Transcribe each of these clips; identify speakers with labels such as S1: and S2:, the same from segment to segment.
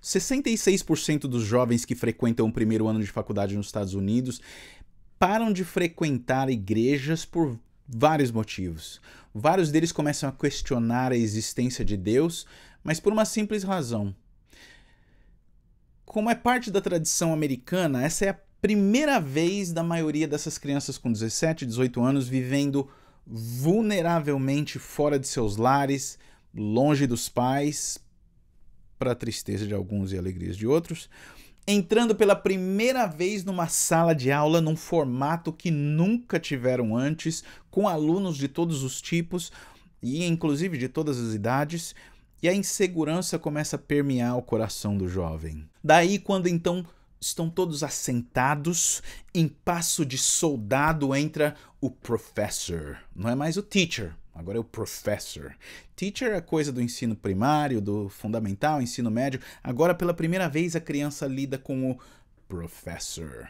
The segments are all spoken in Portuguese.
S1: 66% dos jovens que frequentam o primeiro ano de faculdade nos Estados Unidos param de frequentar igrejas por vários motivos. Vários deles começam a questionar a existência de Deus, mas por uma simples razão. Como é parte da tradição americana, essa é a primeira vez da maioria dessas crianças com 17, 18 anos vivendo vulneravelmente fora de seus lares, longe dos pais, para a tristeza de alguns e alegrias de outros, entrando pela primeira vez numa sala de aula num formato que nunca tiveram antes, com alunos de todos os tipos e inclusive de todas as idades, e a insegurança começa a permear o coração do jovem. Daí, quando então estão todos assentados, em passo de soldado entra o professor. Não é mais o teacher, agora é o professor. Teacher é coisa do ensino primário, do fundamental, ensino médio. Agora, pela primeira vez, a criança lida com o professor,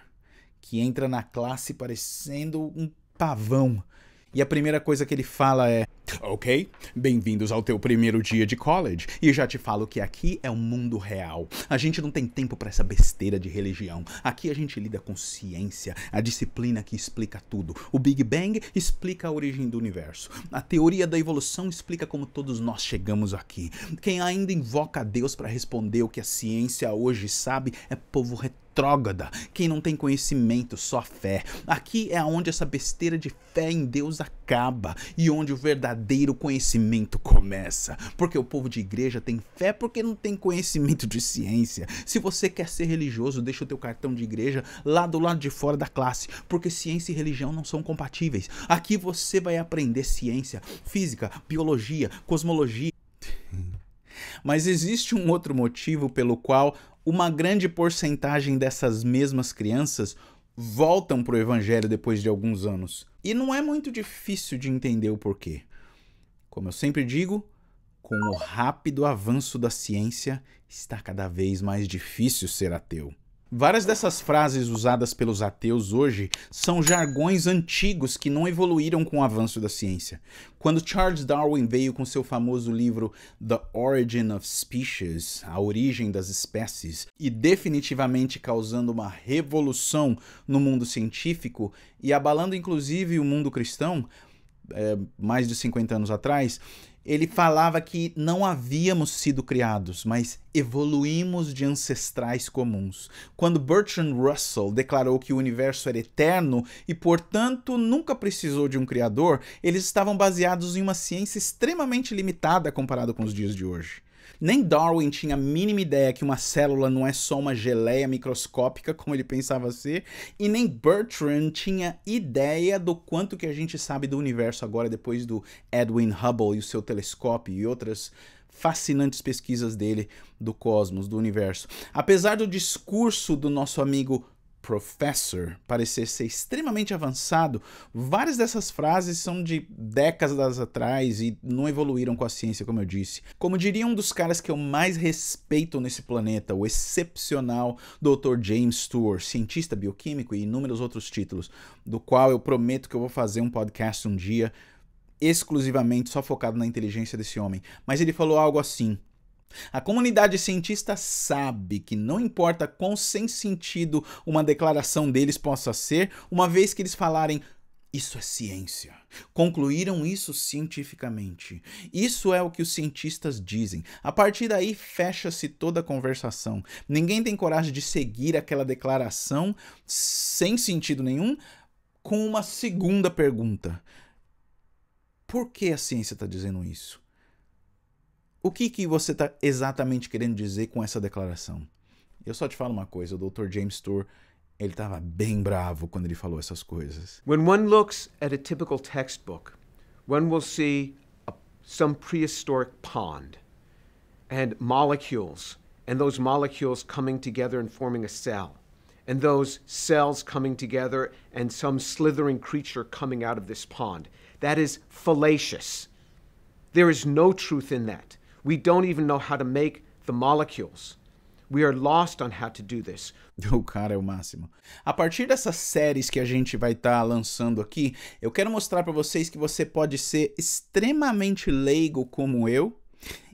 S1: que entra na classe parecendo um pavão. E a primeira coisa que ele fala é: ok, bem-vindos ao teu primeiro dia de college. E já te falo que aqui é o mundo real. A gente não tem tempo para essa besteira de religião. Aqui a gente lida com ciência, a disciplina que explica tudo. O Big Bang explica a origem do universo. A teoria da evolução explica como todos nós chegamos aqui. Quem ainda invoca a Deus para responder o que a ciência hoje sabe é povo retrógrada. Quem não tem conhecimento, só fé. Aqui é onde essa besteira de fé em Deus acaba e onde o verdadeiro conhecimento começa. Porque o povo de igreja tem fé porque não tem conhecimento de ciência. Se você quer ser religioso, deixa o teu cartão de igreja lá do lado de fora da classe, porque ciência e religião não são compatíveis. Aqui você vai aprender ciência, física, biologia, cosmologia. Mas existe um outro motivo pelo qual uma grande porcentagem dessas mesmas crianças voltam para o evangelho depois de alguns anos. E não é muito difícil de entender o porquê. Como eu sempre digo, com o rápido avanço da ciência, está cada vez mais difícil ser ateu. Várias dessas frases usadas pelos ateus hoje são jargões antigos que não evoluíram com o avanço da ciência. Quando Charles Darwin veio com seu famoso livro The Origin of Species, A Origem das Espécies, e definitivamente causando uma revolução no mundo científico e abalando inclusive o mundo cristão, mais de 50 anos atrás, ele falava que não havíamos sido criados, mas evoluímos de ancestrais comuns. Quando Bertrand Russell declarou que o universo era eterno e, portanto, nunca precisou de um criador, eles estavam baseados em uma ciência extremamente limitada comparada com os dias de hoje. Nem Darwin tinha a mínima ideia que uma célula não é só uma geleia microscópica, como ele pensava ser, e nem Bertrand tinha ideia do quanto que a gente sabe do universo agora, depois do Edwin Hubble e o seu telescópio e outras fascinantes pesquisas dele do cosmos, do universo. Apesar do discurso do nosso amigo Professor parecer ser extremamente avançado, várias dessas frases são de décadas atrás e não evoluíram com a ciência, como eu disse. Como diria um dos caras que eu mais respeito nesse planeta, o excepcional Dr. James Stewart, cientista bioquímico e inúmeros outros títulos, do qual eu prometo que eu vou fazer um podcast um dia exclusivamente só focado na inteligência desse homem. Mas ele falou algo assim: a comunidade cientista sabe que não importa quão sem sentido uma declaração deles possa ser, uma vez que eles falarem isso é ciência. Concluíram isso cientificamente. Isso é o que os cientistas dizem. A partir daí fecha-se toda a conversação. Ninguém tem coragem de seguir aquela declaração sem sentido nenhum com uma segunda pergunta. Por que a ciência está dizendo isso? O que você está exatamente querendo dizer com essa declaração? Eu só te falo uma coisa, o Dr. James Stewart, ele estava bem bravo quando ele falou essas coisas.
S2: When one looks at a typical textbook, one will see some prehistoric pond and molecules, and those molecules coming together and forming a cell, and those cells coming together and some slithering creature coming out of this pond. That is fallacious. There is no truth in that. We don't even know how to make the molecules. We are lost on how to do this.
S1: O cara é o máximo. A partir dessas séries que a gente vai estar lançando aqui, eu quero mostrar para vocês que você pode ser extremamente leigo como eu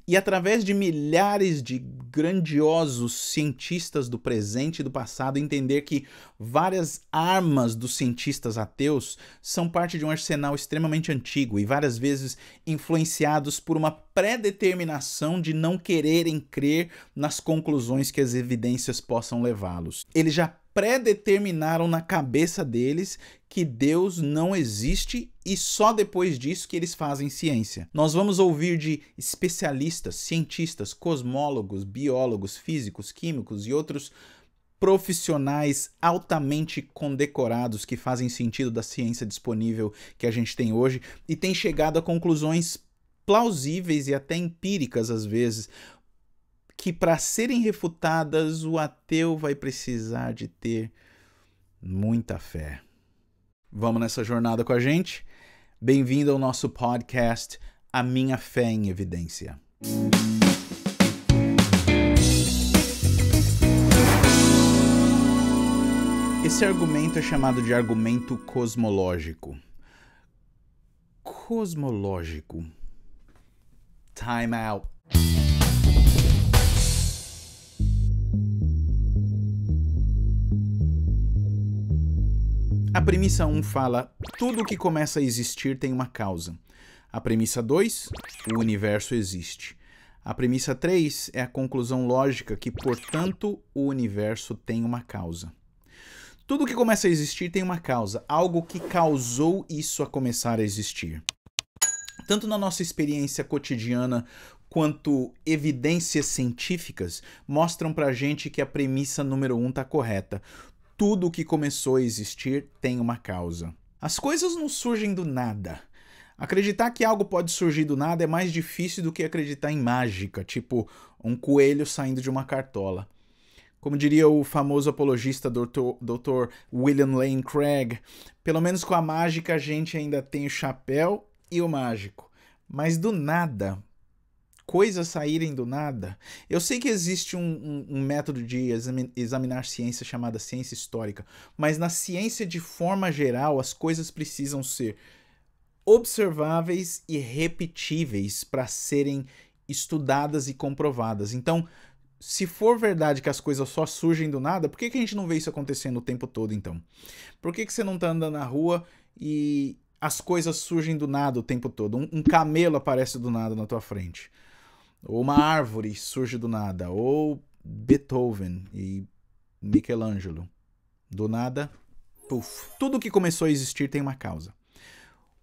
S1: E através de milhares de grandiosos cientistas do presente e do passado, entender que várias armas dos cientistas ateus são parte de um arsenal extremamente antigo e várias vezes influenciados por uma pré-determinação de não quererem crer nas conclusões que as evidências possam levá-los. Eles já pré-determinaram na cabeça deles que Deus não existe e só depois disso que eles fazem ciência. Nós vamos ouvir de especialistas, cientistas, cosmólogos, biólogos, físicos, químicos e outros profissionais altamente condecorados que fazem sentido da ciência disponível que a gente tem hoje e têm chegado a conclusões plausíveis e até empíricas às vezes, que para serem refutadas o ateu vai precisar de ter muita fé. Vamos nessa jornada com a gente? Bem-vindo ao nosso podcast A Minha Fé em Evidência. Esse argumento é chamado de argumento cosmológico. Cosmológico. Time out. A premissa 1 fala: tudo o que começa a existir tem uma causa. A premissa 2, o universo existe. A premissa 3 é a conclusão lógica que, portanto, o universo tem uma causa. Tudo o que começa a existir tem uma causa, algo que causou isso a começar a existir. Tanto na nossa experiência cotidiana quanto evidências científicas mostram pra gente que a premissa número 1 está correta. Tudo o que começou a existir tem uma causa. As coisas não surgem do nada. Acreditar que algo pode surgir do nada é mais difícil do que acreditar em mágica, tipo um coelho saindo de uma cartola. Como diria o famoso apologista Dr. William Lane Craig, pelo menos com a mágica a gente ainda tem o chapéu e o mágico. Mas do nada, coisas saírem do nada. Eu sei que existe um método de examinar ciência chamada ciência histórica, mas na ciência de forma geral as coisas precisam ser observáveis e repetíveis para serem estudadas e comprovadas. Então, se for verdade que as coisas só surgem do nada, por que a gente não vê isso acontecendo o tempo todo então? Por que você não está andando na rua e as coisas surgem do nada o tempo todo? Um camelo aparece do nada na tua frente. Ou uma árvore surge do nada. Ou Beethoven e Michelangelo. Do nada, puf. Tudo que começou a existir tem uma causa.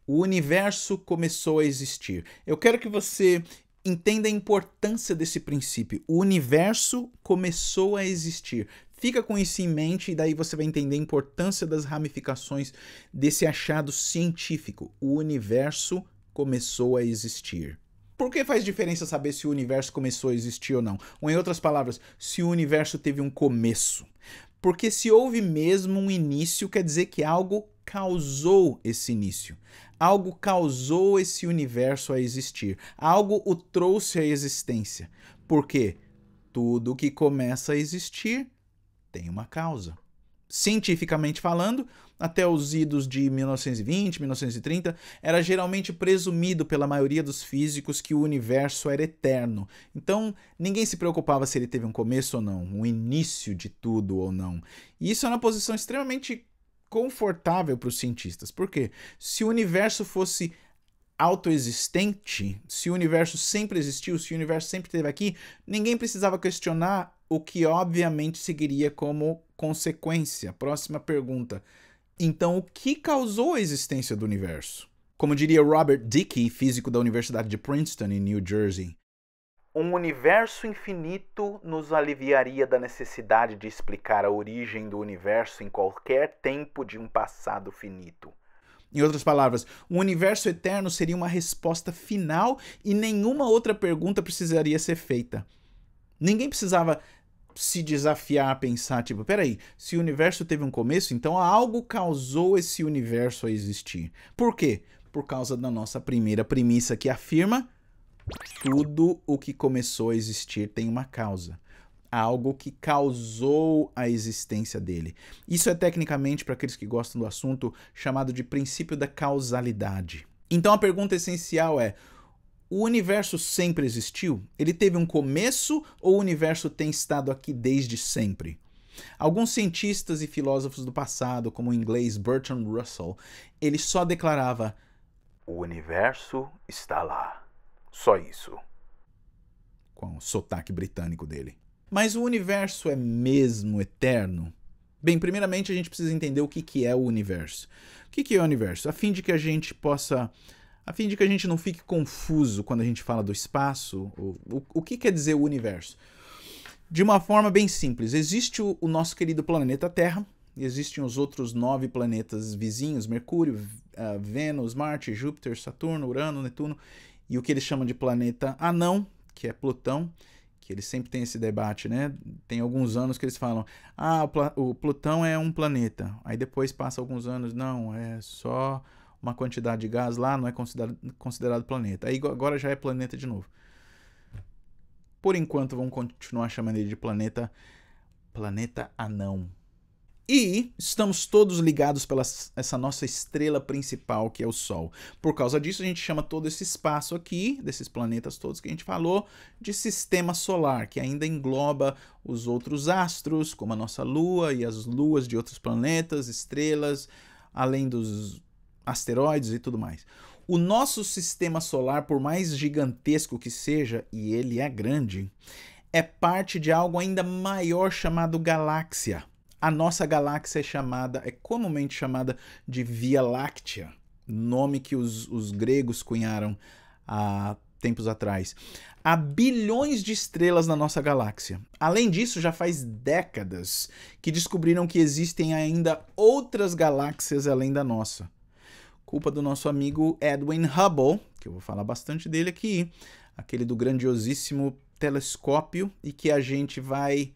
S1: O universo começou a existir. Eu quero que você entenda a importância desse princípio. O universo começou a existir. Fica com isso em mente e daí você vai entender a importância das ramificações desse achado científico. O universo começou a existir. Por que faz diferença saber se o universo começou a existir ou não? Ou em outras palavras, se o universo teve um começo. Porque se houve mesmo um início, quer dizer que algo causou esse início. Algo causou esse universo a existir. Algo o trouxe à existência. Por quê? Tudo que começa a existir tem uma causa. Cientificamente falando, até os idos de 1920, 1930, era geralmente presumido pela maioria dos físicos que o universo era eterno. Então, ninguém se preocupava se ele teve um começo ou não, um início de tudo ou não. E isso é uma posição extremamente confortável para os cientistas. Por quê? Se o universo fosse autoexistente, se o universo sempre existiu, se o universo sempre esteve aqui, ninguém precisava questionar o que obviamente seguiria como consequência. Próxima pergunta. Então, o que causou a existência do universo? Como diria Robert Dicke, físico da Universidade de Princeton, em New Jersey, um universo infinito nos aliviaria da necessidade de explicar a origem do universo em qualquer tempo de um passado finito. Em outras palavras, um universo eterno seria uma resposta final e nenhuma outra pergunta precisaria ser feita. Ninguém precisava se desafiar a pensar, tipo, peraí, se o universo teve um começo, então algo causou esse universo a existir. Por quê? Por causa da nossa primeira premissa que afirma: tudo o que começou a existir tem uma causa. Algo que causou a existência dele. Isso é tecnicamente, para aqueles que gostam do assunto, chamado de princípio da causalidade. Então a pergunta essencial é: o universo sempre existiu? Ele teve um começo ou o universo tem estado aqui desde sempre? Alguns cientistas e filósofos do passado, como o inglês Bertrand Russell, ele só declarava: o universo está lá. Só isso. Com o sotaque britânico dele. Mas o universo é mesmo eterno? Bem, primeiramente a gente precisa entender o que é o universo. O que é o universo? A fim de que a gente não fique confuso quando a gente fala do espaço, o que quer dizer o universo? De uma forma bem simples, existe o nosso querido planeta Terra, existem os outros 9 planetas vizinhos, Mercúrio, Vênus, Marte, Júpiter, Saturno, Urano, Netuno, e o que eles chamam de planeta anão, que é Plutão, que eles sempre têm esse debate, né? Tem alguns anos que eles falam, o Plutão é um planeta, aí depois passa alguns anos, não, é só uma quantidade de gás lá, não é considerado planeta, aí agora já é planeta de novo. Por enquanto, vamos continuar chamando ele de planeta anão. E estamos todos ligados pela essa nossa estrela principal, que é o Sol. Por causa disso, a gente chama todo esse espaço aqui, desses planetas todos que a gente falou, de sistema solar, que ainda engloba os outros astros, como a nossa Lua e as luas de outros planetas, estrelas, além dos asteroides e tudo mais. O nosso sistema solar, por mais gigantesco que seja, e ele é grande, é parte de algo ainda maior chamado galáxia. A nossa galáxia é comumente chamada de Via Láctea, nome que os gregos cunharam há tempos atrás. Há bilhões de estrelas na nossa galáxia. Além disso, já faz décadas que descobriram que existem ainda outras galáxias além da nossa. Culpa do nosso amigo Edwin Hubble, que eu vou falar bastante dele aqui, aquele do grandiosíssimo telescópio, e que a gente vai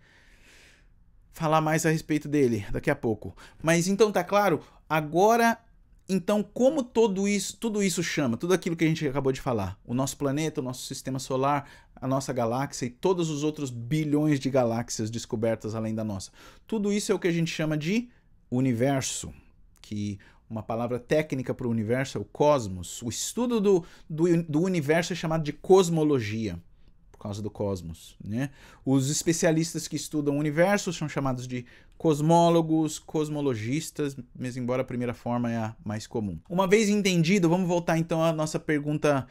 S1: falar mais a respeito dele daqui a pouco. Mas então tá claro? Agora, então como tudo isso chama, tudo aquilo que a gente acabou de falar, o nosso planeta, o nosso sistema solar, a nossa galáxia e todos os outros bilhões de galáxias descobertas além da nossa. Tudo isso é o que a gente chama de universo, que uma palavra técnica para o universo é o cosmos. O estudo do universo é chamado de cosmologia, por causa do cosmos, né? Os especialistas que estudam o universo são chamados de cosmólogos, cosmologistas, mas embora a primeira forma é a mais comum. Uma vez entendido, vamos voltar então à nossa pergunta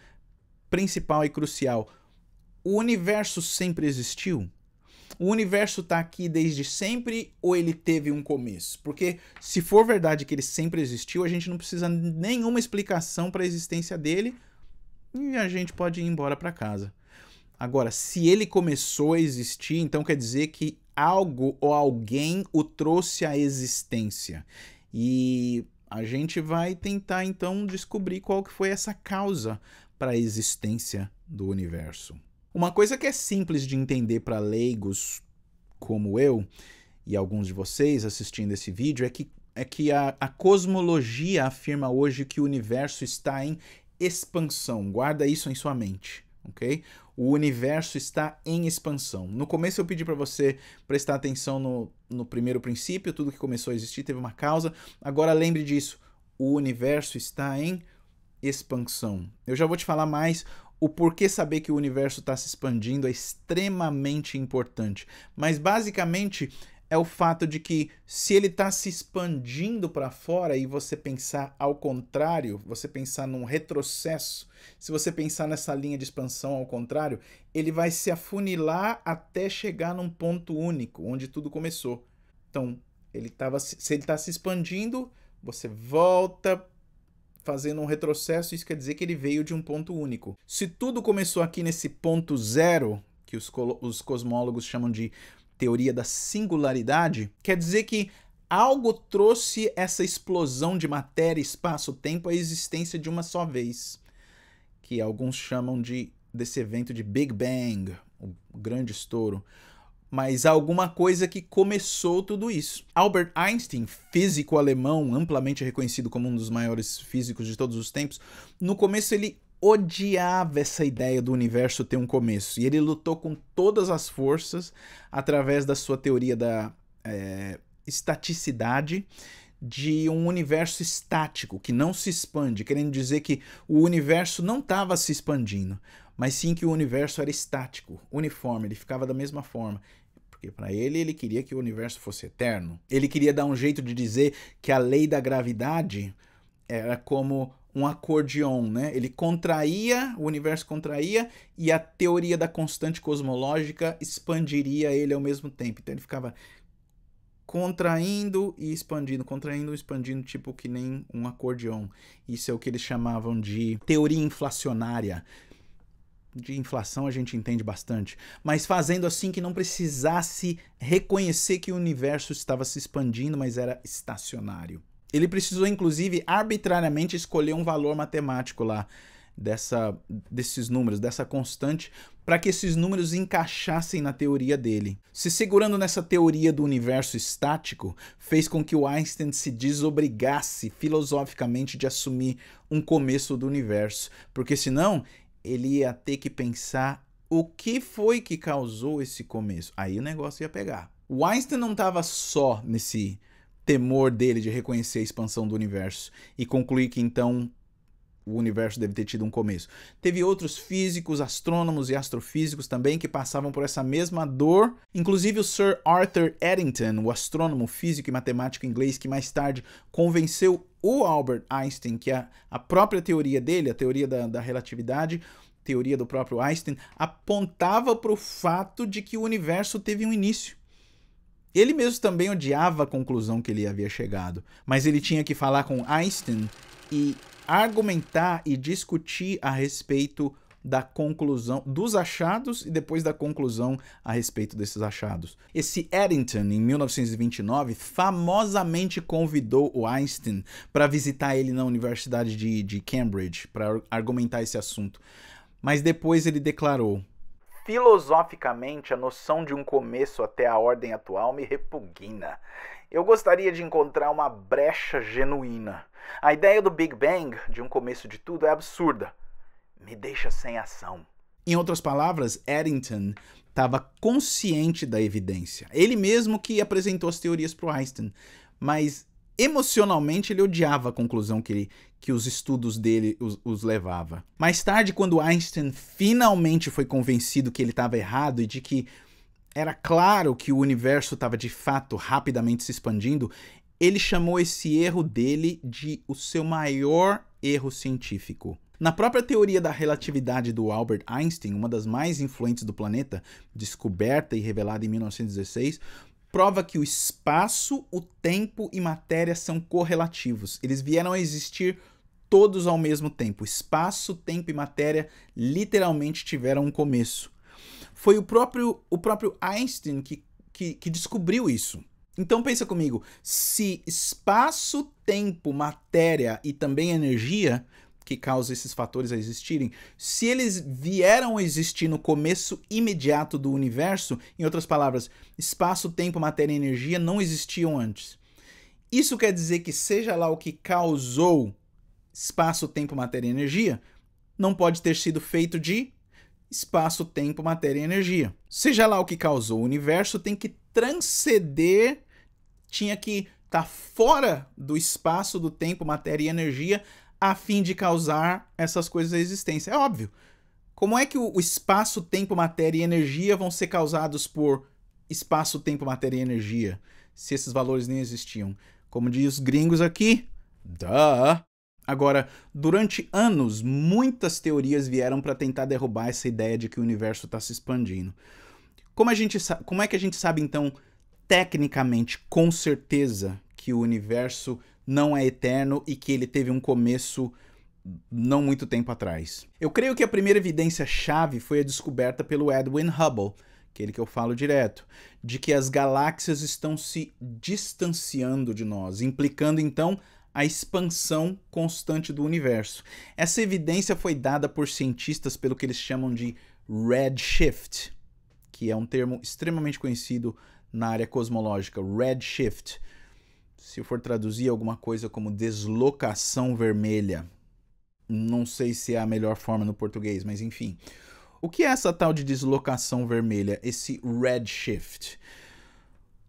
S1: principal e crucial. O universo sempre existiu? O universo está aqui desde sempre ou ele teve um começo? Porque se for verdade que ele sempre existiu, a gente não precisa nenhuma explicação para a existência dele e a gente pode ir embora para casa. Agora, se ele começou a existir, então quer dizer que algo ou alguém o trouxe à existência. E a gente vai tentar então descobrir qual que foi essa causa para a existência do universo. Uma coisa que é simples de entender para leigos como eu e alguns de vocês assistindo esse vídeo é que a cosmologia afirma hoje que o universo está em expansão. Guarda isso em sua mente, ok? O universo está em expansão. No começo eu pedi para você prestar atenção no primeiro princípio, tudo que começou a existir teve uma causa. Agora lembre disso, o universo está em expansão. Eu já vou te falar mais. O porquê saber que o universo está se expandindo é extremamente importante. Mas basicamente é o fato de que se ele está se expandindo para fora e você pensar ao contrário, você pensar num retrocesso, se você pensar nessa linha de expansão ao contrário, ele vai se afunilar até chegar num ponto único, onde tudo começou. Então, se ele está se expandindo, você volta fazendo um retrocesso, isso quer dizer que ele veio de um ponto único. Se tudo começou aqui nesse ponto zero, que os cosmólogos chamam de teoria da singularidade, quer dizer que algo trouxe essa explosão de matéria, espaço, tempo à existência de uma só vez, que alguns chamam desse evento de Big Bang, o grande estouro. Mas alguma coisa que começou tudo isso. Albert Einstein, físico alemão, amplamente reconhecido como um dos maiores físicos de todos os tempos, no começo ele odiava essa ideia do universo ter um começo. E ele lutou com todas as forças, através da sua teoria da estaticidade, de um universo estático, que não se expande, querendo dizer que o universo não estava se expandindo, mas sim que o universo era estático, uniforme, ele ficava da mesma forma. Porque para ele queria que o universo fosse eterno. Ele queria dar um jeito de dizer que a lei da gravidade era como um acordeon, né? Ele contraía, o universo contraía, e a teoria da constante cosmológica expandiria ele ao mesmo tempo. Então ele ficava contraindo e expandindo, tipo que nem um acordeon. Isso é o que eles chamavam de teoria inflacionária. De inflação a gente entende bastante, mas fazendo assim que não precisasse reconhecer que o universo estava se expandindo, mas era estacionário. Ele precisou, inclusive, arbitrariamente escolher um valor matemático lá desses números, dessa constante, para que esses números encaixassem na teoria dele. Se segurando nessa teoria do universo estático, fez com que o Einstein se desobrigasse filosoficamente de assumir um começo do universo, porque senão ele ia ter que pensar o que foi que causou esse começo. Aí o negócio ia pegar. O Einstein não estava só nesse temor dele de reconhecer a expansão do universo e concluir que então o universo deve ter tido um começo. Teve outros físicos, astrônomos e astrofísicos também que passavam por essa mesma dor. Inclusive o Sir Arthur Eddington, o astrônomo, físico e matemático inglês que mais tarde convenceu o Albert Einstein que a própria teoria dele, a teoria da relatividade, teoria do próprio Einstein, apontava para o fato de que o universo teve um início. Ele mesmo também odiava a conclusão que ele havia chegado, mas ele tinha que falar com Einstein e argumentar e discutir a respeito da conclusão dos achados e depois da conclusão a respeito desses achados. Esse Eddington, em 1929, famosamente convidou o Einstein para visitar ele na Universidade de Cambridge para argumentar esse assunto. Mas depois ele declarou: filosoficamente, a noção de um começo até a ordem atual me repugna. Eu gostaria de encontrar uma brecha genuína. A ideia do Big Bang, de um começo de tudo, é absurda. Me deixa sem ação. Em outras palavras, Eddington estava consciente da evidência. Ele mesmo que apresentou as teorias para o Einstein, mas emocionalmente ele odiava a conclusão que os estudos dele os levava. Mais tarde, quando Einstein finalmente foi convencido que ele estava errado e de que era claro que o universo estava de fato rapidamente se expandindo, ele chamou esse erro dele de o seu maior erro científico. Na própria teoria da relatividade do Albert Einstein, uma das mais influentes do planeta, descoberta e revelada em 1916, prova que o espaço, o tempo e matéria são correlativos. Eles vieram a existir todos ao mesmo tempo. Espaço, tempo e matéria literalmente tiveram um começo. Foi o próprio Einstein que descobriu isso. Então pensa comigo, se espaço, tempo, matéria e também energia, que causa esses fatores a existirem, se eles vieram a existir no começo imediato do universo, em outras palavras, espaço, tempo, matéria e energia não existiam antes. Isso quer dizer que seja lá o que causou espaço, tempo, matéria e energia, não pode ter sido feito de espaço, tempo, matéria e energia. Seja lá o que causou o universo, tem que transcender, tinha que estar fora do espaço, do tempo, matéria e energia, a fim de causar essas coisas à existência. É óbvio. Como é que o espaço, tempo, matéria e energia vão ser causados por espaço, tempo, matéria e energia, se esses valores nem existiam? Como diz os gringos aqui, duh! Agora, durante anos, muitas teorias vieram para tentar derrubar essa ideia de que o universo está se expandindo. Como é que a gente sabe, então, tecnicamente, com certeza, que o universo não é eterno e que ele teve um começo não muito tempo atrás? Eu creio que a primeira evidência-chave foi a descoberta pelo Edwin Hubble, aquele que eu falo direto, de que as galáxias estão se distanciando de nós, implicando, então, a expansão constante do universo. Essa evidência foi dada por cientistas pelo que eles chamam de redshift, que é um termo extremamente conhecido na área cosmológica, redshift. Se eu for traduzir alguma coisa como deslocação vermelha, não sei se é a melhor forma no português, mas enfim. O que é essa tal de deslocação vermelha, esse redshift?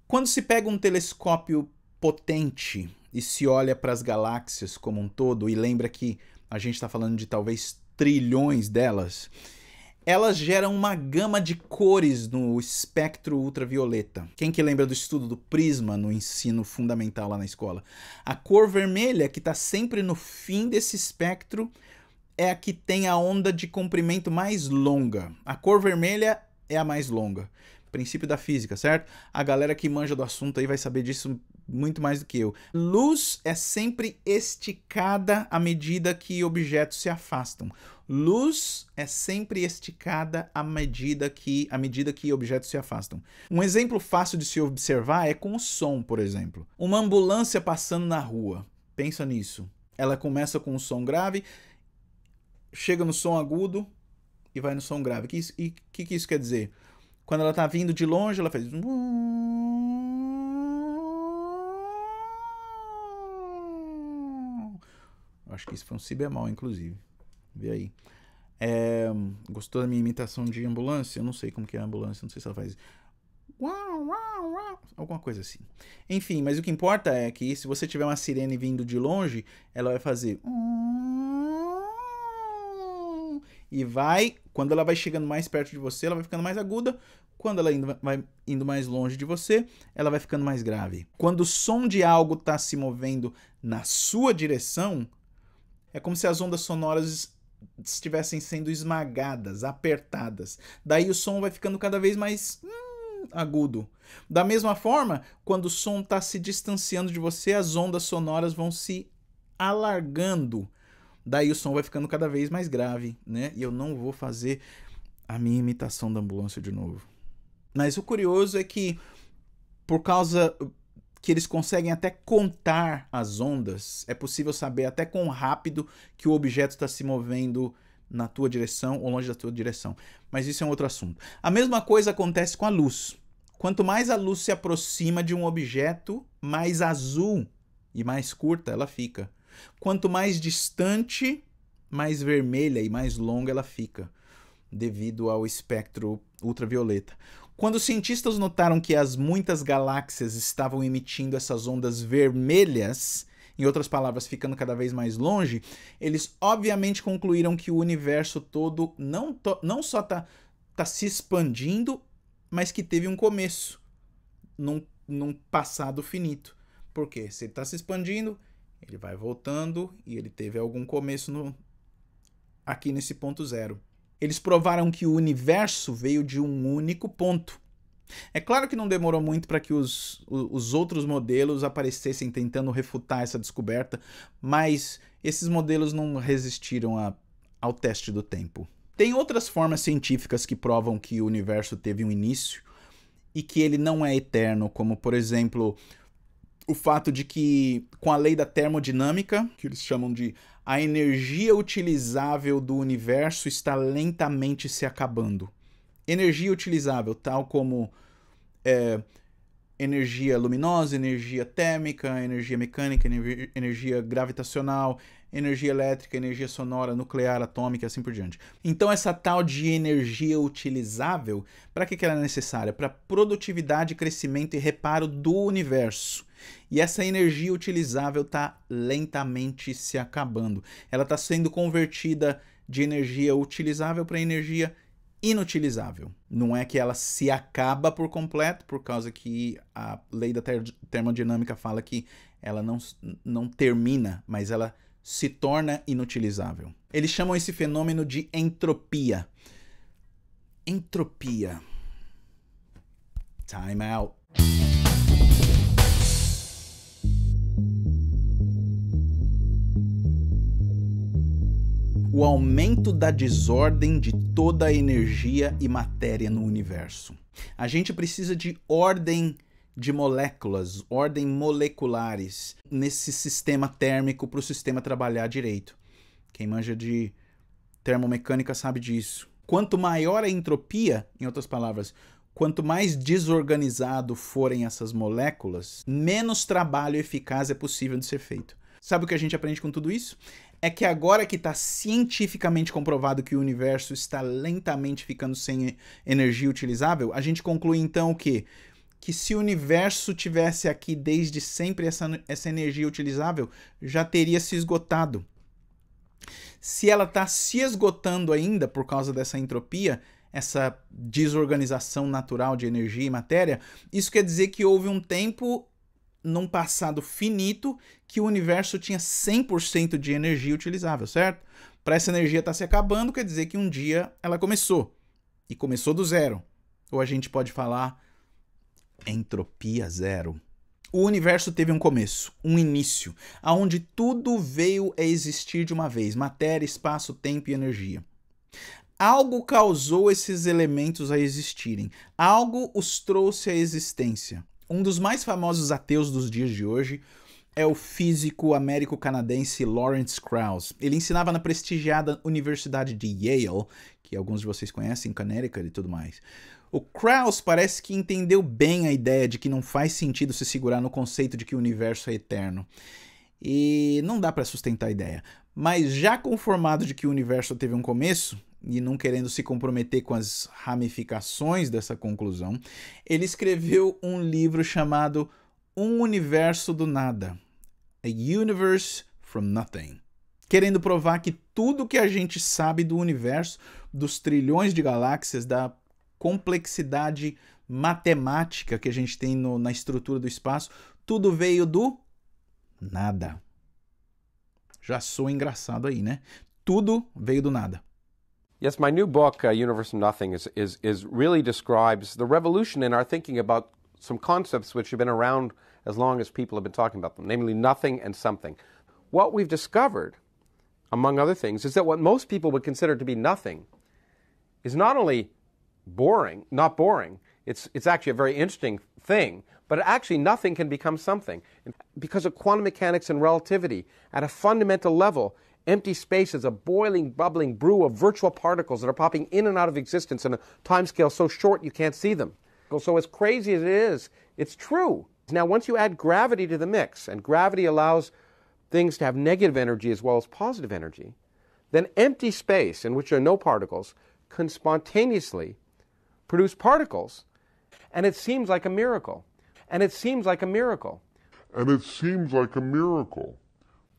S1: Quando se pega um telescópio potente e se olha para as galáxias como um todo e lembra que a gente está falando de talvez trilhões delas, elas geram uma gama de cores no espectro ultravioleta. Quem que lembra do estudo do prisma no ensino fundamental lá na escola? A cor vermelha, que está sempre no fim desse espectro, é a que tem a onda de comprimento mais longa. A cor vermelha é a mais longa. Princípio da física, certo? A galera que manja do assunto aí vai saber disso muito mais do que eu. Luz é sempre esticada à medida que objetos se afastam. Luz é sempre esticada à medida que objetos se afastam. Um exemplo fácil de se observar é com o som, por exemplo. Uma ambulância passando na rua. Pensa nisso. Ela começa com um som grave, chega no som agudo e vai no som grave. O que isso quer dizer? Quando ela está vindo de longe, ela faz... Acho que isso foi um si bemol, inclusive. Vê aí. Gostou da minha imitação de ambulância? Eu não sei como que é a ambulância, não sei se ela faz... alguma coisa assim. Enfim, mas o que importa é que se você tiver uma sirene vindo de longe, ela vai fazer... E vai, quando ela vai chegando mais perto de você, ela vai ficando mais aguda. Quando ela vai indo mais longe de você, ela vai ficando mais grave. Quando o som de algo está se movendo na sua direção, é como se as ondas sonoras estivessem sendo esmagadas, apertadas. Daí o som vai ficando cada vez mais agudo. Da mesma forma, quando o som está se distanciando de você, as ondas sonoras vão se alargando. Daí o som vai ficando cada vez mais grave, né? E eu não vou fazer a minha imitação da ambulância de novo. Mas o curioso é que, por causa que eles conseguem até contar as ondas, é possível saber até quão rápido que o objeto está se movendo na tua direção ou longe da tua direção. Mas isso é um outro assunto. A mesma coisa acontece com a luz. Quanto mais a luz se aproxima de um objeto, mais azul e mais curta ela fica. Quanto mais distante, mais vermelha e mais longa ela fica, devido ao espectro ultravioleta. Quando os cientistas notaram que as muitas galáxias estavam emitindo essas ondas vermelhas, em outras palavras, ficando cada vez mais longe, eles obviamente concluíram que o universo todo não só está se expandindo, mas que teve um começo, num passado finito. Por quê? Se ele está se expandindo, ele vai voltando e ele teve algum começo aqui nesse ponto zero. Eles provaram que o universo veio de um único ponto. É claro que não demorou muito para que os outros modelos aparecessem tentando refutar essa descoberta, mas esses modelos não resistiram ao teste do tempo. Tem outras formas científicas que provam que o universo teve um início e que ele não é eterno, como, por exemplo, o fato de que, com a lei da termodinâmica, que eles chamam de a energia utilizável do universo está lentamente se acabando. Energia utilizável, tal como energia luminosa, energia térmica, energia mecânica, energia gravitacional, energia elétrica, energia sonora, nuclear, atômica, assim por diante. Então essa tal de energia utilizável, para que ela é necessária? Para produtividade, crescimento e reparo do universo. E essa energia utilizável está lentamente se acabando. Ela está sendo convertida de energia utilizável para energia inutilizável. Não é que ela se acaba por completo, por causa que a lei da termodinâmica fala que ela não termina, mas ela se torna inutilizável. Eles chamam esse fenômeno de entropia. Entropia. Time out. O aumento da desordem de toda a energia e matéria no universo. A gente precisa de ordem de moléculas, ordem moleculares nesse sistema térmico para o sistema trabalhar direito. Quem manja de termomecânica sabe disso. Quanto maior a entropia, em outras palavras, quanto mais desorganizado forem essas moléculas, menos trabalho eficaz é possível de ser feito. Sabe o que a gente aprende com tudo isso? É que agora que está cientificamente comprovado que o universo está lentamente ficando sem energia utilizável, a gente conclui então o quê? que se o universo tivesse aqui desde sempre, essa energia utilizável já teria se esgotado. Se ela está se esgotando ainda por causa dessa entropia, essa desorganização natural de energia e matéria, isso quer dizer que houve um tempo, num passado finito, que o universo tinha 100% de energia utilizável, certo? Para essa energia estar se acabando, quer dizer que um dia ela começou. E começou do zero. Ou a gente pode falar entropia zero. O universo teve um começo, um início, aonde tudo veio a existir de uma vez, matéria, espaço, tempo e energia. Algo causou esses elementos a existirem, algo os trouxe à existência. Um dos mais famosos ateus dos dias de hoje é o físico américo-canadense Lawrence Krauss. Ele ensinava na prestigiada Universidade de Yale, que alguns de vocês conhecem, Connecticut e tudo mais. O Krauss parece que entendeu bem a ideia de que não faz sentido se segurar no conceito de que o universo é eterno. E não dá para sustentar a ideia. Mas já conformado de que o universo teve um começo, e não querendo se comprometer com as ramificações dessa conclusão, ele escreveu um livro chamado Um Universo do Nada. A Universe from Nothing. Querendo provar que tudo que a gente sabe do universo, dos trilhões de galáxias, da complexidade matemática que a gente tem na estrutura do espaço, tudo veio do nada. Já sou engraçado aí, né? Tudo veio do nada.
S3: Yes, my new book, Universe from Nothing, really describes the revolution in our thinking about some concepts which have been around as long as people have been talking about them, namely nothing and something. What we've discovered, among other things, is that what most people would consider to be nothing is not only not boring, it's actually a very interesting thing, but actually nothing can become something. Because of quantum mechanics and relativity, at a fundamental level, empty space is a boiling, bubbling brew of virtual particles that are popping in and out of existence in a timescale so short you can't see them. So as crazy as it is, it's true. Now, once you add gravity to the mix, and gravity allows things to have negative energy as well as positive energy, then empty space, in which there are no particles, can spontaneously produce particles, and it seems like a miracle. And it seems like a miracle.
S4: And it seems like a miracle.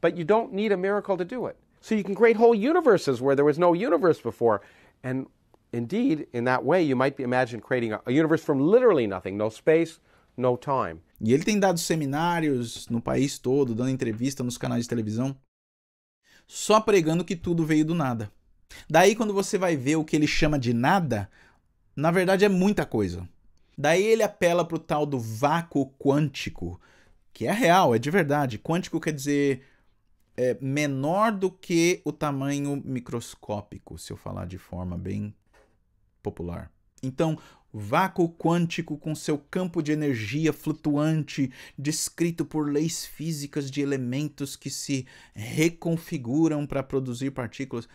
S3: But you don't need a miracle to do it. So you can create whole universes where there was no universe before. And indeed, in that way, you might imagine creating a universe from literally nothing, no space, no time.
S1: E ele tem dado seminários no país todo, dando entrevista nos canais de televisão, só pregando que tudo veio do nada. Daí, quando você vai ver o que ele chama de nada, na verdade é muita coisa. Daí ele apela para o tal do vácuo quântico, que é real, é de verdade. Quântico quer dizer menor do que o tamanho microscópico, se eu falar de forma bem popular. Então, vácuo quântico com seu campo de energia flutuante, descrito por leis físicas de elementos que se reconfiguram para produzir partículas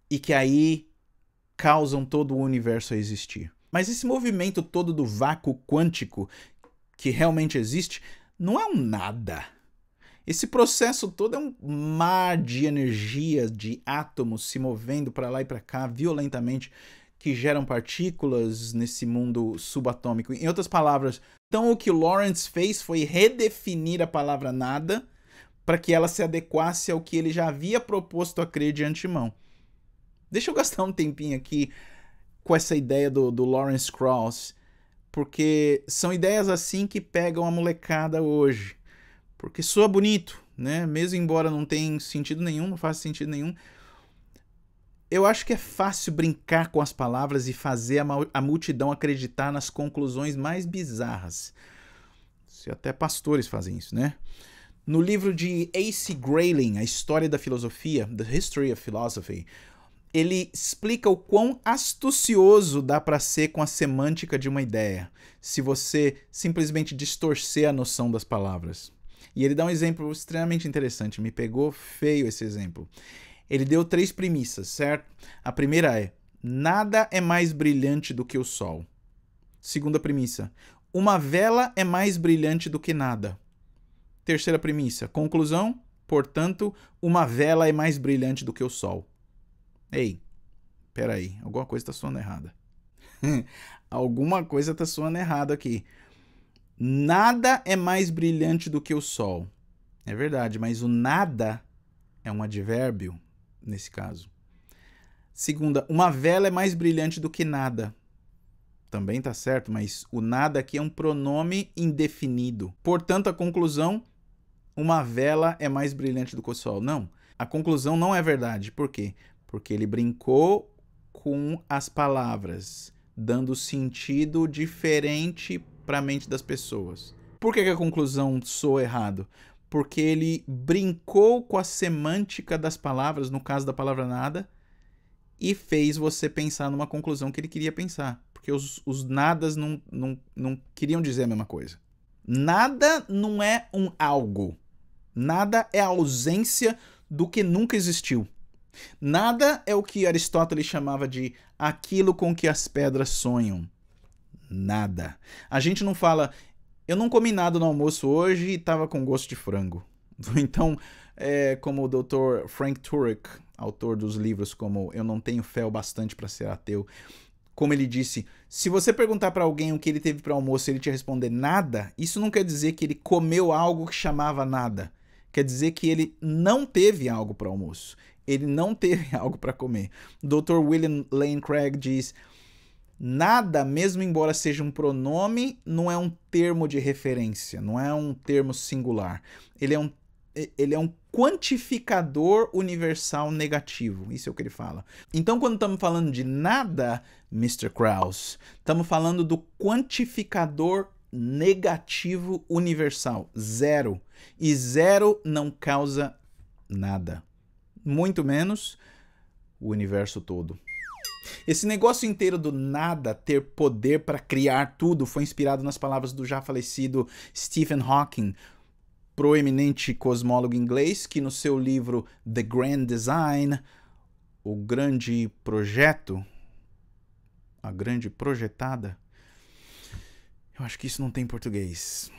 S1: e que aí causam todo o universo a existir. Mas esse movimento todo do vácuo quântico, que realmente existe, não é um nada. Esse processo todo é um mar de energia, de átomos se movendo para lá e para cá violentamente, que geram partículas nesse mundo subatômico. Em outras palavras, então o que Lawrence fez foi redefinir a palavra nada para que ela se adequasse ao que ele já havia proposto a crer de antemão. Deixa eu gastar um tempinho aqui com essa ideia do Lawrence Krauss, porque são ideias assim que pegam a molecada hoje. Porque soa bonito, né? Mesmo embora não tenha sentido nenhum, não faça sentido nenhum. Eu acho que é fácil brincar com as palavras e fazer a multidão acreditar nas conclusões mais bizarras. Até pastores fazem isso, né? No livro de A.C. Grayling, A História da Filosofia, The History of Philosophy, ele explica o quão astucioso dá para ser com a semântica de uma ideia, se você simplesmente distorcer a noção das palavras. E ele dá um exemplo extremamente interessante, me pegou feio esse exemplo. Ele deu 3 premissas, certo? A primeira é: nada é mais brilhante do que o sol. Segunda premissa: uma vela é mais brilhante do que nada. Terceira premissa: conclusão, portanto, uma vela é mais brilhante do que o sol. Ei, peraí, alguma coisa está soando errada. Alguma coisa está soando errada aqui. Nada é mais brilhante do que o sol. É verdade, mas o nada é um advérbio nesse caso. Segunda, uma vela é mais brilhante do que nada. Também tá certo, mas o nada aqui é um pronome indefinido. Portanto, a conclusão, uma vela é mais brilhante do que o sol. Não, a conclusão não é verdade. Por quê? Porque ele brincou com as palavras, dando sentido diferente para a mente das pessoas. Por que a conclusão soa errado? Porque ele brincou com a semântica das palavras, no caso da palavra nada, e fez você pensar numa conclusão que ele queria pensar. Porque os nadas não queriam dizer a mesma coisa. Nada não é um algo. Nada é a ausência do que nunca existiu. Nada é o que Aristóteles chamava de aquilo com que as pedras sonham. Nada. A gente não fala, eu não comi nada no almoço hoje e estava com gosto de frango. Então, como o Dr. Frank Turek, autor dos livros como Eu Não Tenho Fé o Bastante para Ser Ateu, como ele disse, se você perguntar para alguém o que ele teve para almoço e ele te responder nada, isso não quer dizer que ele comeu algo que chamava nada. Quer dizer que ele não teve algo para almoço. Ele não teve algo para comer. Dr. William Lane Craig diz, nada, mesmo embora seja um pronome, não é um termo de referência, não é um termo singular. Ele é um quantificador universal negativo. Isso é o que ele fala. Então, quando estamos falando de nada, Mr. Krauss, estamos falando do quantificador negativo universal. Zero. E zero não causa nada. Muito menos o universo todo. Esse negócio inteiro do nada ter poder para criar tudo foi inspirado nas palavras do já falecido Stephen Hawking, proeminente cosmólogo inglês, que no seu livro The Grand Design, o grande projeto, a grande projetada, eu acho que isso não tem em português.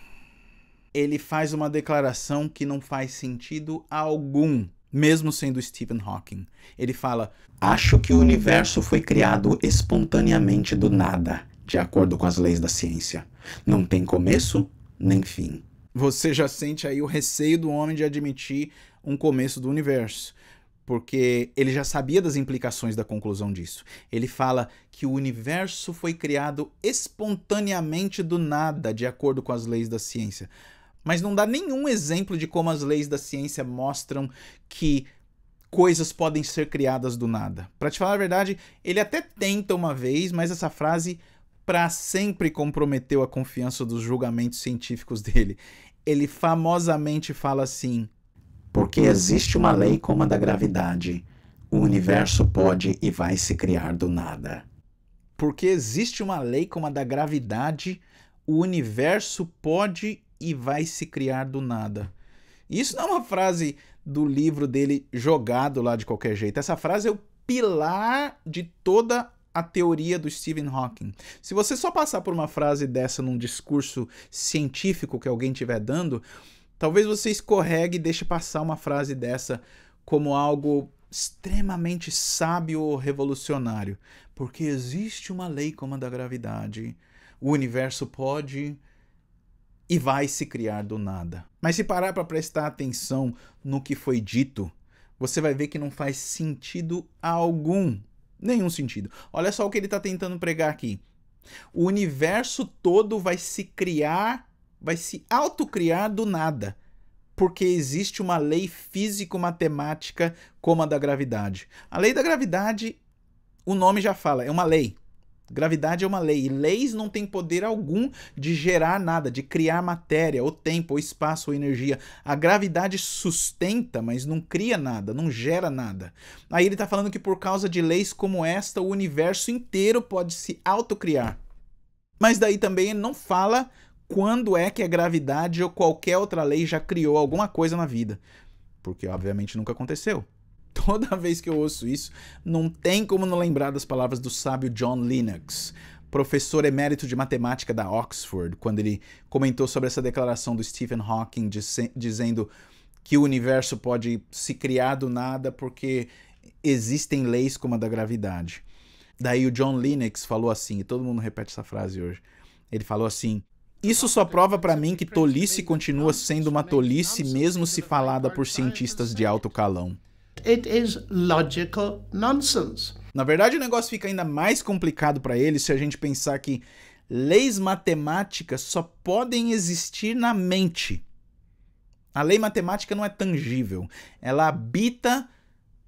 S1: Ele faz uma declaração que não faz sentido algum, mesmo sendo Stephen Hawking. Ele fala, acho que o universo foi criado espontaneamente do nada, de acordo com as leis da ciência. Não tem começo nem fim. Você já sente aí o receio do homem de admitir um começo do universo, porque ele já sabia das implicações da conclusão disso. Ele fala que o universo foi criado espontaneamente do nada, de acordo com as leis da ciência. Mas não dá nenhum exemplo de como as leis da ciência mostram que coisas podem ser criadas do nada. Para te falar a verdade, ele até tenta uma vez, mas essa frase para sempre comprometeu a confiança dos julgamentos científicos dele. Ele famosamente fala assim, porque existe uma lei como a da gravidade, o universo pode e vai se criar do nada. Porque existe uma lei como a da gravidade, o universo pode e vai se criar do nada. Isso não é uma frase do livro dele jogado lá de qualquer jeito. Essa frase é o pilar de toda a teoria do Stephen Hawking. Se você só passar por uma frase dessa num discurso científico que alguém estiver dando, talvez você escorregue e deixe passar uma frase dessa como algo extremamente sábio ou revolucionário. Porque existe uma lei como a da gravidade. O universo pode e vai se criar do nada. Mas se parar para prestar atenção no que foi dito, você vai ver que não faz sentido algum. Nenhum sentido. Olha só o que ele está tentando pregar aqui. O universo todo vai se criar, vai se autocriar do nada, porque existe uma lei físico-matemática como a da gravidade. A lei da gravidade, o nome já fala, é uma lei. Gravidade é uma lei, e leis não têm poder algum de gerar nada, de criar matéria, ou tempo, ou espaço, ou energia. A gravidade sustenta, mas não cria nada, não gera nada. Aí ele está falando que por causa de leis como esta, o universo inteiro pode se autocriar. Mas daí também ele não fala quando é que a gravidade ou qualquer outra lei já criou alguma coisa na vida. Porque obviamente nunca aconteceu. Toda vez que eu ouço isso, não tem como não lembrar das palavras do sábio John Lennox, professor emérito de matemática da Oxford, quando ele comentou sobre essa declaração do Stephen Hawking dizendo que o universo pode se criar do nada porque existem leis como a da gravidade. Daí o John Lennox falou assim, e todo mundo repete essa frase hoje, ele falou assim, Isso só prova para mim que tolice continua sendo uma tolice mesmo se falada por cientistas de alto calão.
S5: It is logical nonsense.
S1: Na verdade, o negócio fica ainda mais complicado para eles se a gente pensar que leis matemáticas só podem existir na mente. A lei matemática não é tangível. Ela habita,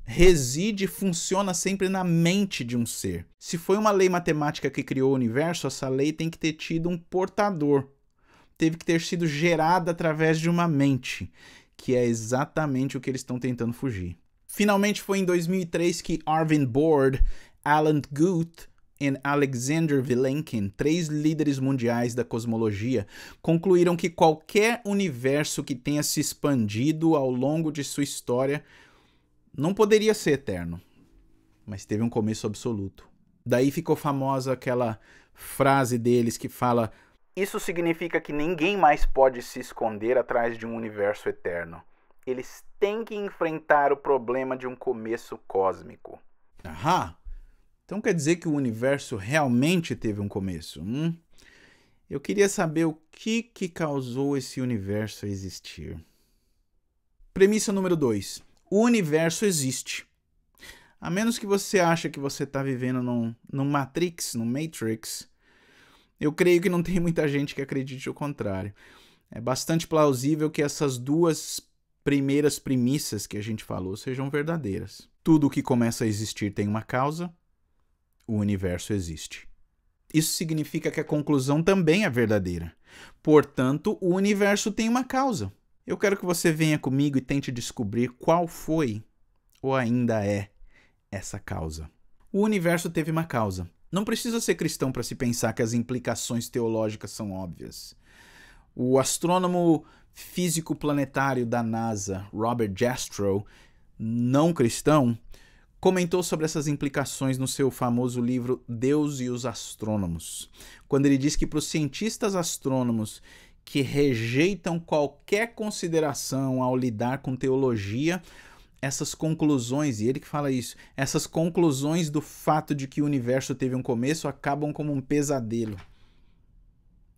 S1: reside, funciona sempre na mente de um ser. Se foi uma lei matemática que criou o universo, essa lei tem que ter tido um portador. Teve que ter sido gerada através de uma mente, que é exatamente o que eles estão tentando fugir. Finalmente foi em 2003 que Arvind Borde, Alan Guth e Alexander Vilenkin, 3 líderes mundiais da cosmologia, concluíram que qualquer universo que tenha se expandido ao longo de sua história não poderia ser eterno, mas teve um começo absoluto. Daí ficou famosa aquela frase deles que fala: "Isso significa que ninguém mais pode se esconder atrás de um universo eterno. Eles têm que enfrentar o problema de um começo cósmico." Aham! Então quer dizer que o universo realmente teve um começo? Eu queria saber o que causou esse universo a existir. Premissa número 2. O universo existe. A menos que você ache que você está vivendo num Matrix, eu creio que não tem muita gente que acredite o contrário. É bastante plausível que essas 2 primeiras premissas que a gente falou sejam verdadeiras. Tudo que começa a existir tem uma causa. O universo existe. Isso significa que a conclusão também é verdadeira. Portanto, o universo tem uma causa. Eu quero que você venha comigo e tente descobrir qual foi, ou ainda é, essa causa. O universo teve uma causa. Não precisa ser cristão para se pensar que as implicações teológicas são óbvias. O astrônomo físico planetário da NASA, Robert Jastrow, não cristão, comentou sobre essas implicações no seu famoso livro Deus e os Astrônomos, quando ele diz que para os cientistas astrônomos que rejeitam qualquer consideração ao lidar com teologia, essas conclusões, e ele que fala isso, essas conclusões do fato de que o universo teve um começo acabam como um pesadelo.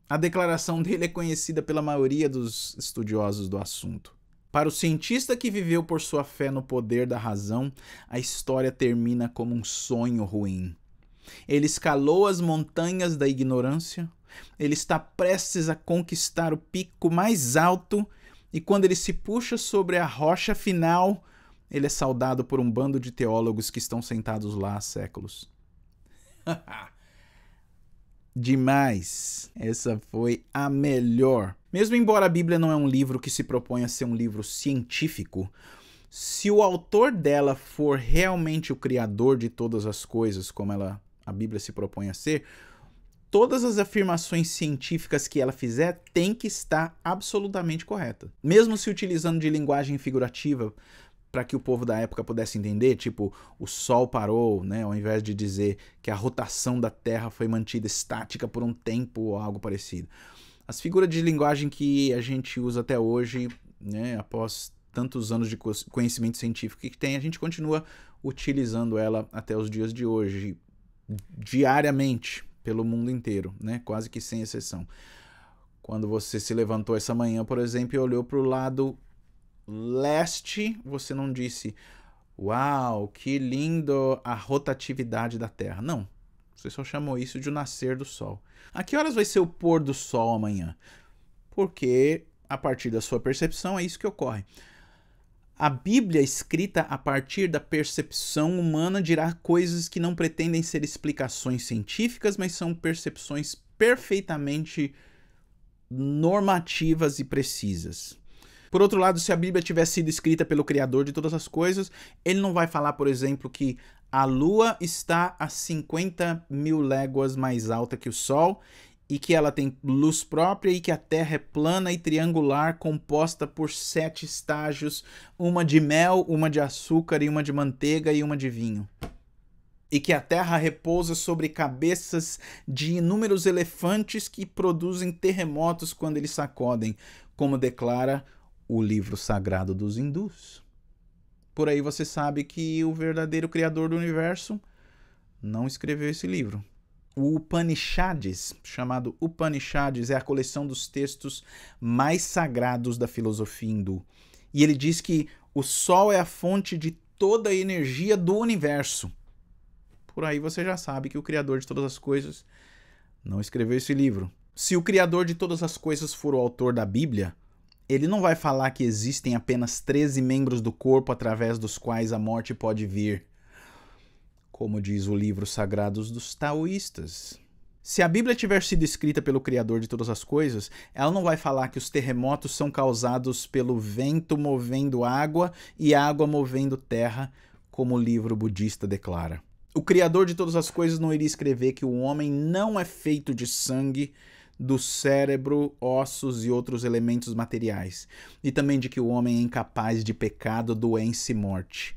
S1: A declaração dele é conhecida pela maioria dos estudiosos do assunto. Para o cientista que viveu por sua fé no poder da razão, a história termina como um sonho ruim. Ele escalou as montanhas da ignorância, ele está prestes a conquistar o pico mais alto, e quando ele se puxa sobre a rocha final, ele é saudado por um bando de teólogos que estão sentados lá há séculos. Demais! Essa foi a melhor. Mesmo embora a Bíblia não é um livro que se propõe a ser um livro científico, se o autor dela for realmente o criador de todas as coisas, como a Bíblia se propõe a ser, todas as afirmações científicas que ela fizer têm que estar absolutamente corretas. Mesmo se utilizando de linguagem figurativa para que o povo da época pudesse entender, tipo, o Sol parou, né, ao invés de dizer que a rotação da Terra foi mantida estática por um tempo ou algo parecido. As figuras de linguagem que a gente usa até hoje, né, após tantos anos de conhecimento científico que tem, a gente continua utilizando ela até os dias de hoje, diariamente, pelo mundo inteiro, né, quase que sem exceção. Quando você se levantou essa manhã, por exemplo, e olhou para o lado leste, você não disse: "Uau, que lindo a rotatividade da Terra". Não, você só chamou isso de o nascer do Sol. A que horas vai ser o pôr do Sol amanhã? Porque, a partir da sua percepção, é isso que ocorre. A Bíblia, escrita a partir da percepção humana, dirá coisas que não pretendem ser explicações científicas, mas são percepções perfeitamente normativas e precisas. Por outro lado, se a Bíblia tivesse sido escrita pelo Criador de todas as coisas, ele não vai falar, por exemplo, que a Lua está a 50.000 léguas mais alta que o Sol e que ela tem luz própria e que a Terra é plana e triangular, composta por 7 estágios, uma de mel, uma de açúcar e uma de manteiga e uma de vinho. E que a Terra repousa sobre cabeças de inúmeros elefantes que produzem terremotos quando eles sacodem, como declara o livro sagrado dos hindus. Por aí você sabe que o verdadeiro criador do universo não escreveu esse livro. O Upanishads, chamado Upanishads, é a coleção dos textos mais sagrados da filosofia hindu. E ele diz que o Sol é a fonte de toda a energia do universo. Por aí você já sabe que o Criador de todas as coisas não escreveu esse livro. Se o Criador de todas as coisas for o autor da Bíblia, ele não vai falar que existem apenas 13 membros do corpo através dos quais a morte pode vir, como diz o livro sagrado dos taoístas. Se a Bíblia tiver sido escrita pelo Criador de todas as coisas, ela não vai falar que os terremotos são causados pelo vento movendo água e água movendo terra, como o livro budista declara. O Criador de todas as coisas não iria escrever que o homem não é feito de sangue, do cérebro, ossos e outros elementos materiais, e também de que o homem é incapaz de pecado, doença e morte.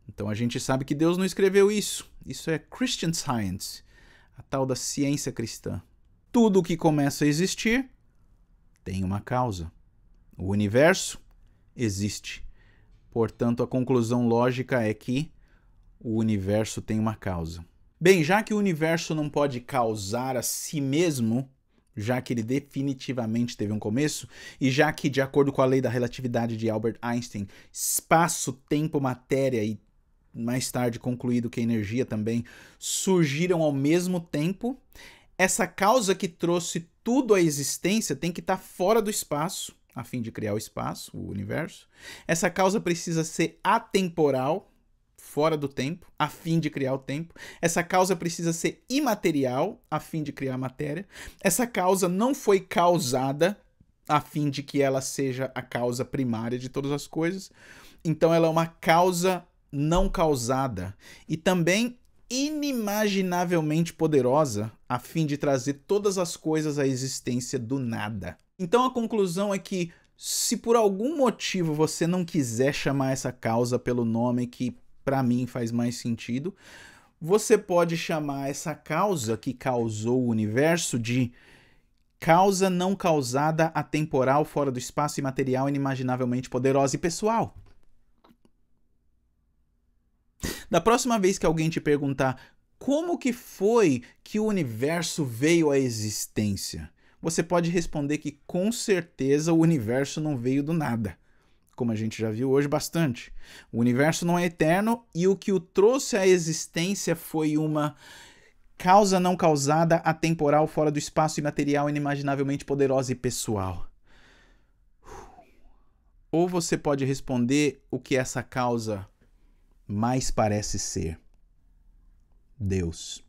S1: Então a gente sabe que Deus não escreveu isso. Isso é Christian Science, a tal da ciência cristã. Tudo que começa a existir tem uma causa. O universo existe. Portanto, a conclusão lógica é que o universo tem uma causa. Bem, já que o universo não pode causar a si mesmo, já que ele definitivamente teve um começo, e já que, de acordo com a lei da relatividade de Albert Einstein, espaço, tempo, matéria e mais tarde concluído que a energia também surgiram ao mesmo tempo, essa causa que trouxe tudo à existência tem que estar fora do espaço, a fim de criar o espaço, o universo. Essa causa precisa ser atemporal, fora do tempo, a fim de criar o tempo. Essa causa precisa ser imaterial, a fim de criar a matéria. Essa causa não foi causada, a fim de que ela seja a causa primária de todas as coisas. Então ela é uma causa não causada e também inimaginavelmente poderosa, a fim de trazer todas as coisas à existência do nada. Então a conclusão é que, se por algum motivo você não quiser chamar essa causa pelo nome que para mim faz mais sentido, você pode chamar essa causa que causou o universo de causa não causada, atemporal, fora do espaço e material, inimaginavelmente poderosa e pessoal. Da próxima vez que alguém te perguntar como que foi que o universo veio à existência, você pode responder que com certeza o universo não veio do nada. Como a gente já viu hoje bastante. O universo não é eterno e o que o trouxe à existência foi uma causa não causada, atemporal, fora do espaço e material, inimaginavelmente poderosa e pessoal. Ou você pode responder o que essa causa mais parece ser: Deus.